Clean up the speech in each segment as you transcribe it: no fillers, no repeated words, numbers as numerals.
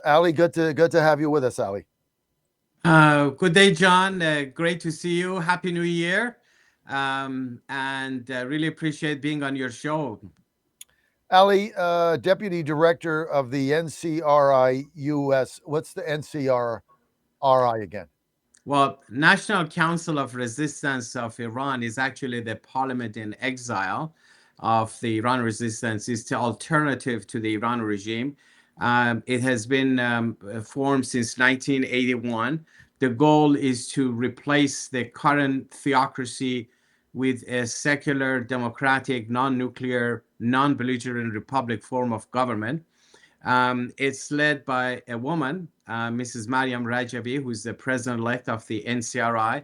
Ali, good to have you with us, Ali. Good day, John. Great to see you. Happy New Year. And really appreciate being on your show. Ali, Deputy Director of the NCRI US. What's the NCRI again? Well, National Council of Resistance of Iran is actually the parliament in exile of the Iran resistance. It's the alternative to the Iran regime. It has been formed since 1981. The goal is to replace the current theocracy with a secular, democratic, non-nuclear, non-belligerent republic form of government. It's led by a woman, Mrs. Mariam Rajavi, who's the president-elect of the NCRI.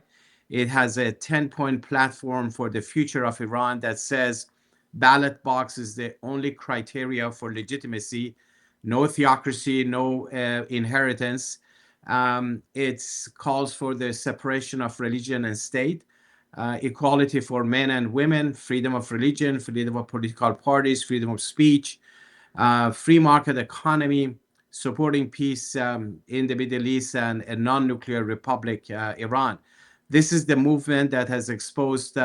It has a 10-point platform for the future of Iran that says ballot box is the only criteria for legitimacy, no theocracy, no inheritance. It calls for the separation of religion and state, equality for men and women, freedom of religion, freedom of political parties, freedom of speech, free market economy, supporting peace in the Middle East, and a non-nuclear republic, Iran. This is the movement that has exposed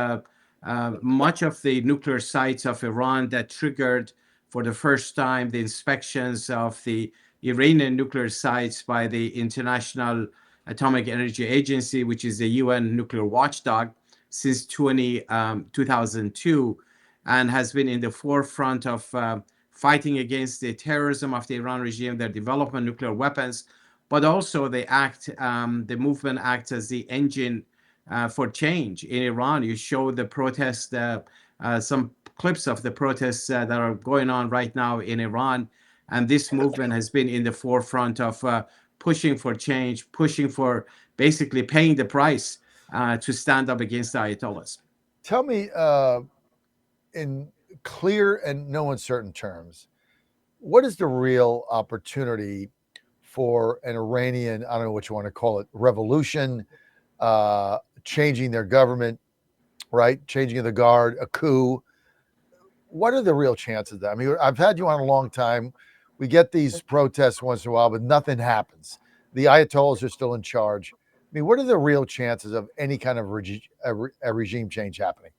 much of the nuclear sites of Iran that triggered for the first time the inspections of the Iranian nuclear sites by the International Atomic Energy Agency, which is the UN nuclear watchdog, since 2002, and has been in the forefront of fighting against the terrorism of the Iran regime, their development of nuclear weapons, but also the movement acts as the engine for change in Iran. You show the protests, some clips of the protests that are going on right now in Iran, and this movement has been in the forefront of pushing for change, pushing for basically paying the price to stand up against the Ayatollahs. Tell me, in clear and no uncertain terms, what is the real opportunity for an Iranian, I don't know what you want to call it, revolution, changing their government, right? Changing of the guard, a coup. What are the real chances of that? I mean, I've had you on a long time. We get these protests once in a while, but nothing happens. The Ayatollahs are still in charge. I mean, what are the real chances of any kind of a regime change happening?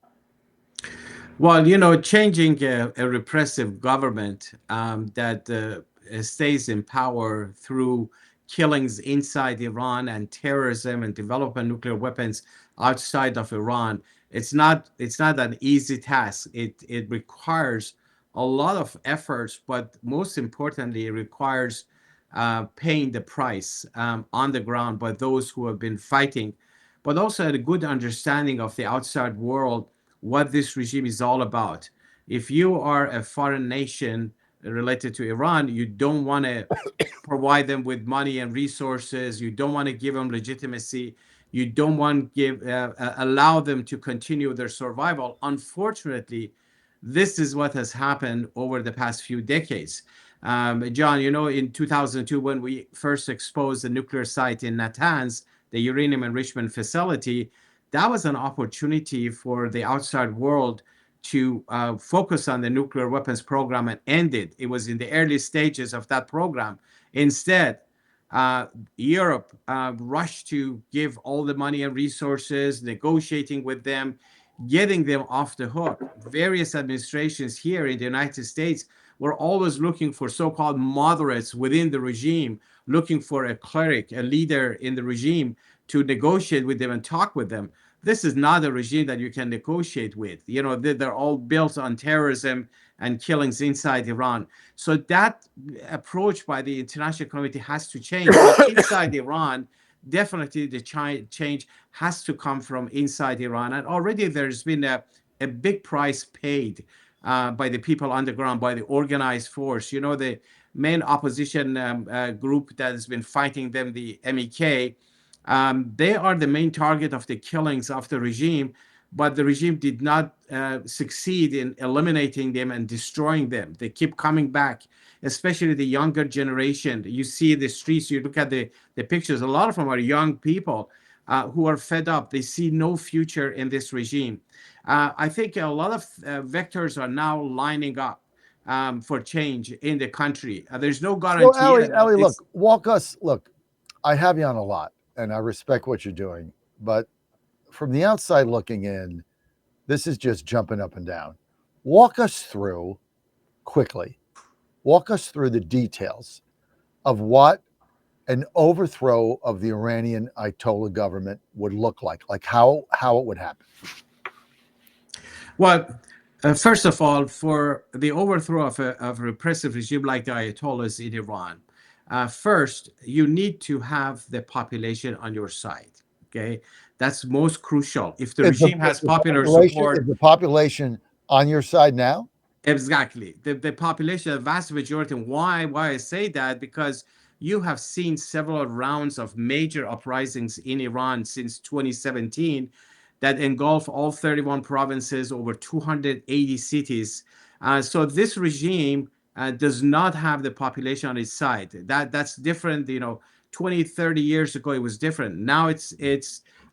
Well, changing a repressive government that stays in power through killings inside Iran and terrorism and development nuclear weapons outside of Iran, it's not an easy task. It requires a lot of efforts, but most importantly, it requires paying the price on the ground by those who have been fighting, but also a good understanding of the outside world, what this regime is all about. If you are a foreign nation related to Iran, you don't want to provide them with money and resources. You don't want to give them legitimacy. You don't want to allow them to continue their survival. Unfortunately, this is what has happened over the past few decades. John, in 2002, when we first exposed the nuclear site in Natanz, the uranium enrichment facility, that was an opportunity for the outside world to focus on the nuclear weapons program and end it. It was in the early stages of that program. Instead, Europe rushed to give all the money and resources, negotiating with them, getting them off the hook. Various administrations here in the United States were always looking for so-called moderates within the regime, looking for a cleric, a leader in the regime to negotiate with them and talk with them. This is not a regime that you can negotiate with. They're all built on terrorism and killings inside Iran. So that approach by the international community has to change. But inside Iran, definitely the change has to come from inside Iran. And already there's been a big price paid by the people on the ground, by the organized force. The main opposition group that has been fighting them, the MEK, they are the main target of the killings of the regime, but the regime did not succeed in eliminating them and destroying them. They keep coming back, especially the younger generation. You see the streets, you look at the pictures, a lot of them are young people who are fed up. They see no future in this regime. I think a lot of vectors are now lining up. for change in the country. There's no So, guarantee, and Ali, it's look, I have you on a lot and I respect what you're doing, but from the outside looking in, this is just jumping up and down. Walk us through quickly, walk us through the details of what an overthrow of the Iranian Ayatollah government would look like how it would happen. well. First of all, for the overthrow of a repressive regime like the Ayatollahs in Iran, first you need to have the population on your side. Okay, that's most crucial. If the regime has popular support, Is the population on your side now? exactly. The population, the vast majority. Why I say that? Because you have seen several rounds of major uprisings in Iran since 2017 that engulf all 31 provinces, over 280 cities. So this regime does not have the population on its side. That's different. 20, 30 years ago, it was different. Now they're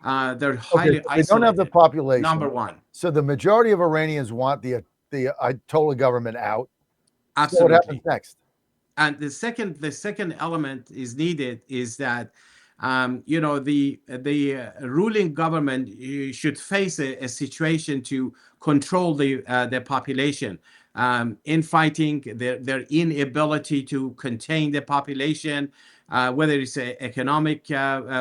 Okay, highly so they don't have the isolated. Number population. one. So the majority of Iranians want the Ayatollah government out. So what happens Absolutely. next? And the second element is needed is that the ruling government should face a situation to control the population, infighting, their inability to contain the population, whether it's economic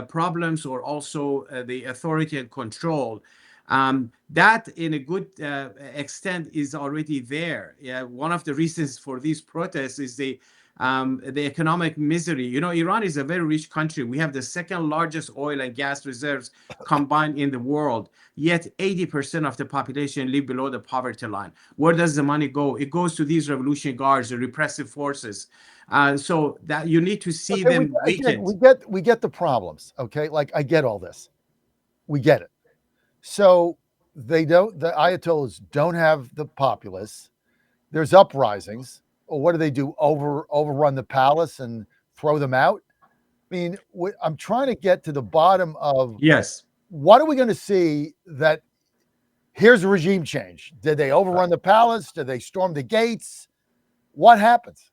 problems or also the authority and control. That, in a good extent, is already there. Yeah, one of the reasons for these protests is the economic misery. Iran is a very rich country. We have the second largest oil and gas reserves combined in the world. Yet 80% of the population live below the poverty line. Where does the money go? It goes to these revolutionary guards, the repressive forces. So that you need to see Okay, them again, weakened. we get the problems. Okay, like I get all this, we get it. So the Ayatollahs don't have the populace. There's uprisings. Well, what do? Overrun the palace and throw them out? I mean, I'm trying to get to the bottom of Yes. what are we going to see that here's a regime change. Did they overrun the palace? Did they storm the gates? What happens?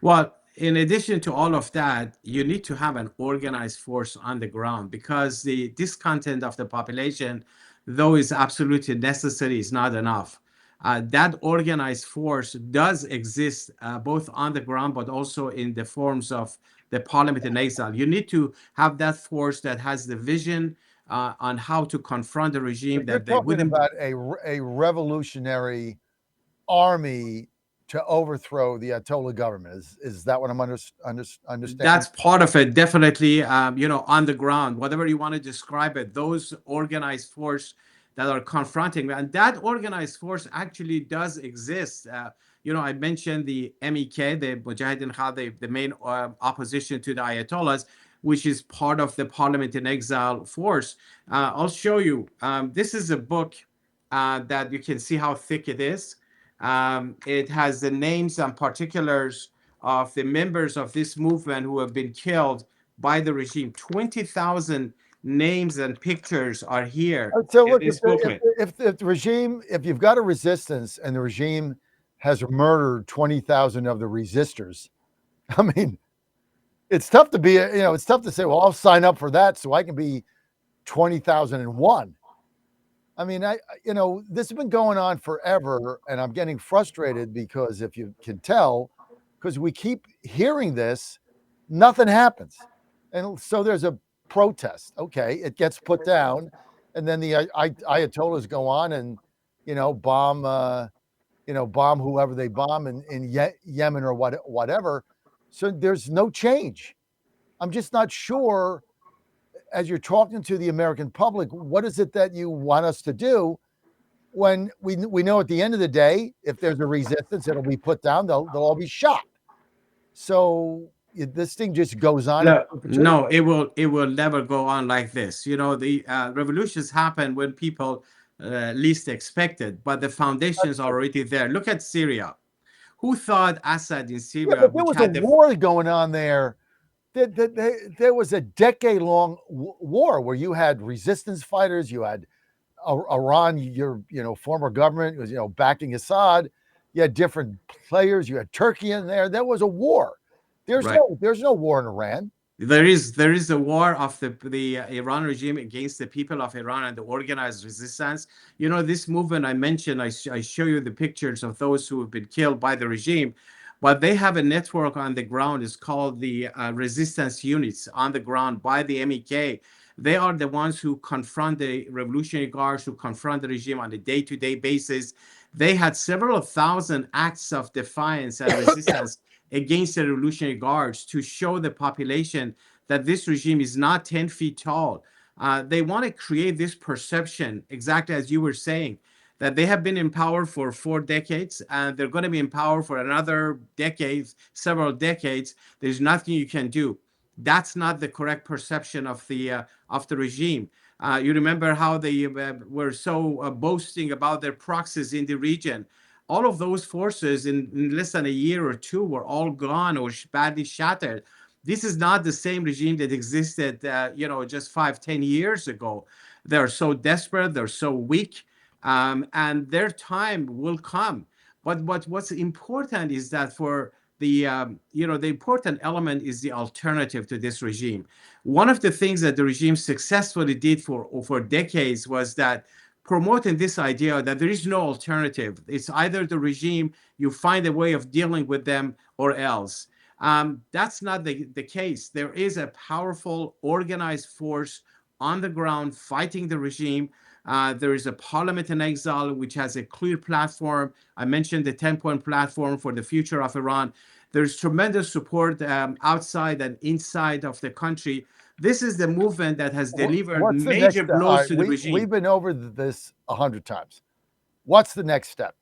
Well, in addition to all of that, you need to have an organized force on the ground, because the discontent of the population, though is absolutely necessary, is not enough. That organized force does exist both on the ground, but also in the forms of the parliament in exile. You need to have that force that has the vision on how to confront the So regime, you're that they talking wouldn't. about a revolutionary army to overthrow the Ayatollah government. Is that what I'm understanding? That's part of it, definitely. On the ground, whatever you want to describe it, those organized force that are confronting, and that organized force actually does exist. I mentioned the MEK, the Mujahideen Khalq, the main opposition to the Ayatollahs, which is part of the Parliament in Exile force. I'll show you. This is a book that you can see how thick it is. It has the names and particulars of the members of this movement who have been killed by the regime. 20,000 names and pictures are here So in look, this booklet. if the regime, if you've got a resistance and the regime has murdered 20,000 of the resistors, I mean, it's tough to be, it's tough to say, well, I'll sign up for that so I can be 20,001. I mean, this has been going on forever, and I'm getting frustrated because if you can tell, because we keep hearing this, nothing happens. And so there's a protest. Okay, it gets put down, and then the Ayatollahs go on and, bomb, bomb whoever they bomb in Yemen or whatever. So there's no change. I'm just not sure, as you're talking to the American public, what is it that you want us to do when we know at the end of the day, if there's a resistance, it'll be put down. They'll all be shot. So this thing just goes on in No, perpetuity. no, it will never go on like this. The revolutions happen when people least expect it, but the foundation is already there. Look at Syria. Who thought Assad in Yeah, Syria, but there which was a had the war going on there. There was a decade-long war where you had resistance fighters, you had Iran, your former government was backing Assad, You had different players. You had Turkey in there. There was a war. Right. There's no war in Iran. There is a war of the Iran regime against the people of Iran and the organized resistance. This movement I mentioned, I show you the pictures of those who have been killed by the regime, but they have a network on the ground. It's called the resistance units on the ground by the MEK. They are the ones who confront the Revolutionary Guards, who confront the regime on a day-to-day basis. They had several thousand acts of defiance and resistance against the Revolutionary Guards to show the population that this regime is not 10 feet tall. They want to create this perception, exactly as you were saying, that they have been in power for 4 decades and they're going to be in power for another decade, several decades. There's nothing you can do. That's not the correct perception of the regime. You remember how they were so boasting about their proxies in the region. All of those forces in less than a year or two were all gone or badly shattered. This is not the same regime that existed, just 5, 10 years ago. They're so desperate, they're so weak, and their time will come. But what's important is that for the important element is the alternative to this regime. One of the things that the regime successfully did for decades was that promoting this idea that there is no alternative. It's either the regime, you find a way of dealing with them, or else. That's not the case. There is a powerful, organized force on the ground fighting the regime. There is a parliament in exile, which has a clear platform. I mentioned the 10-point platform for the future of Iran. There's tremendous support outside and inside of the country. This is the movement that has delivered What's the next major step? All blows right, to the regime. we've been over this 100 times. What's the next step?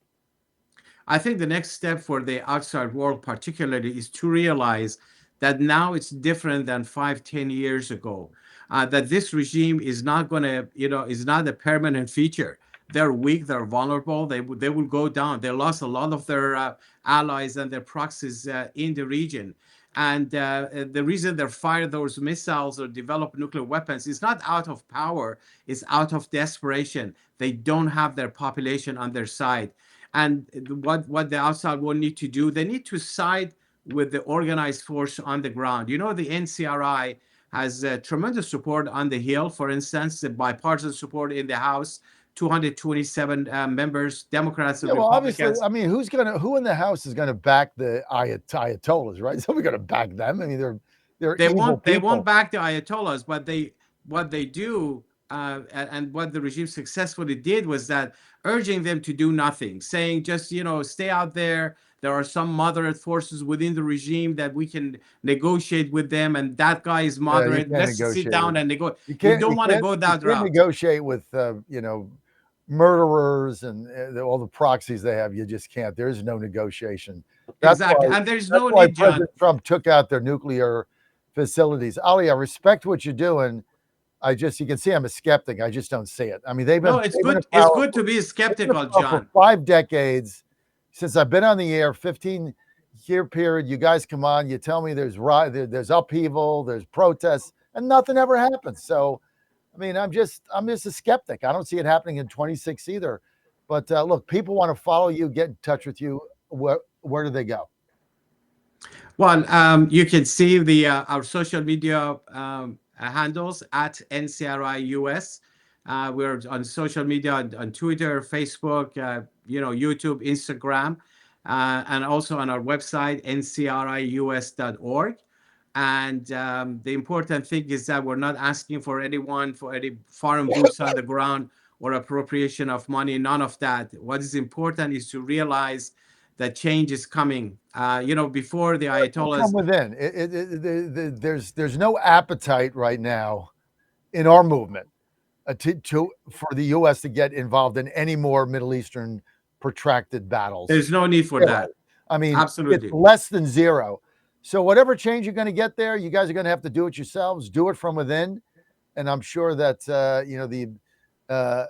I think the next step for the outside world, particularly, is to realize that now it's different than 5, 10 years ago. That this regime is not going to, is not a permanent feature. They're weak, they're vulnerable, they will go down. They lost a lot of their allies and their proxies in the region. And the reason they fire those missiles or develop nuclear weapons is not out of power, it's out of desperation. They don't have their population on their side. And what the outside will need to do, they need to side with the organized force on the ground. The NCRI has tremendous support on the Hill. For instance, the bipartisan support in the House, 227 members, Democrats and Yeah, well, obviously, Republicans. I mean, who in the House is going to back the Ayatollahs, right? Somebody's going to back them. I mean, they're They evil won't they people. won't back the Ayatollahs, but what they do and what the regime successfully did was that urging them to do nothing, saying just stay out there. There are some moderate forces within the regime that we can negotiate with them, and that guy is Yeah, you moderate. can't Let's sit negotiate with. down and negotiate. You You can't. don't You want to can't. go You that can't route. negotiate with murderers and all the proxies they have. You just can't. There is no negotiation. That's Exactly, why. and there's That's no why need, John. President Trump took out their nuclear facilities. Ali, I respect what you're doing. You can see I'm a skeptic. I just don't see it. I mean, No, it's they've been in good. It's power good to be they've been in skeptical, power for John. 5 decades. Since I've been on the air, 15-year period. You guys come on, you tell me there's upheaval, there's protests, and nothing ever happens. So, I mean, I'm just a skeptic. I don't see it happening in 26 either. But look, people want to follow you, get in touch with you. Where do they go? Well, you can see our social media handles at NCRI US. We're on social media on Twitter, Facebook, YouTube, Instagram, and also on our website, ncrius.org. And the important thing is that we're not asking for anyone for any foreign boots on the ground or appropriation of money, none of that. What is important is to realize that change is coming. Before the From Ayatollahs, within. There's no appetite right now in our movement for the U.S. to get involved in any more Middle Eastern protracted battles. there's no need for Zero. that. I mean, it's Absolutely. less than zero. So whatever change you're going to get there, you guys are going to have to do it yourselves. Do it from within, and I'm sure that the uh,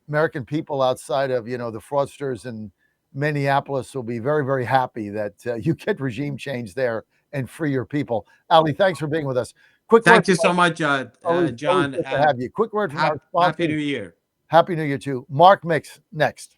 American people outside of the fraudsters in Minneapolis will be very, very happy that you get regime change there and free your people. Ali, thanks for being with us. Quick word. Thank you so much, Always John. good to have you. Quick word from our Happy sponsors. New Year. Happy New Year too. Mark Mix next.